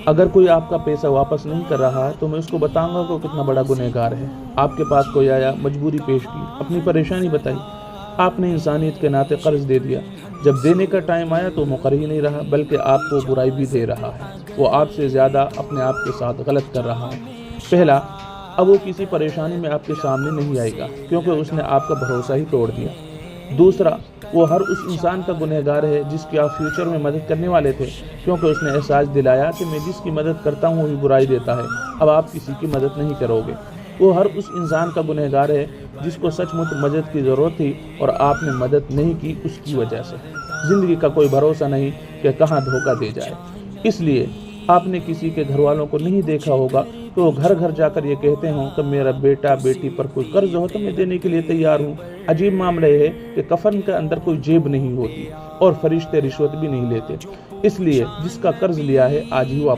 اگر کوئی آپ کا پیسہ واپس نہیں کر رہا تو میں اس کو بتاؤں گا کہ وہ کتنا بڑا گنہگار ہے۔ آپ کے پاس کوئی آیا، مجبوری پیش کی، اپنی پریشانی بتائی، آپ نے انسانیت کے ناطے قرض دے دیا، جب دینے کا ٹائم آیا تو مقر ہی نہیں رہا، بلکہ آپ کو برائی بھی دے رہا ہے۔ وہ آپ سے زیادہ اپنے آپ کے ساتھ غلط کر رہا ہے۔ پہلا، اب وہ کسی پریشانی میں آپ کے سامنے نہیں آئے گا کیونکہ اس نے آپ کا بھروسہ ہی توڑ دیا۔ دوسرا، وہ ہر اس انسان کا گنہگار ہے جس کی آپ فیوچر میں مدد کرنے والے تھے، کیونکہ اس نے احساس دلایا کہ میں جس کی مدد کرتا ہوں وہی برائی دیتا ہے، اب آپ کسی کی مدد نہیں کرو گے۔ وہ ہر اس انسان کا گنہگار ہے جس کو سچ مچ مدد کی ضرورت تھی اور آپ نے مدد نہیں کی اس کی وجہ سے۔ زندگی کا کوئی بھروسہ نہیں کہ کہاں دھوکہ دے جائے۔ اس لیے آپ نے کسی کے گھر والوں کو نہیں دیکھا ہوگا کہ وہ گھر گھر جا کر یہ کہتے ہوں کہ میرا بیٹا بیٹی پر کوئی قرض ہو تو میں دینے کے لیے تیار ہوں۔ عجیب معاملہ یہ ہے کہ کفن کے اندر کوئی جیب نہیں ہوتی اور فرشتے رشوت بھی نہیں لیتے۔ اس لیے جس کا قرض لیا ہے آج ہی واپس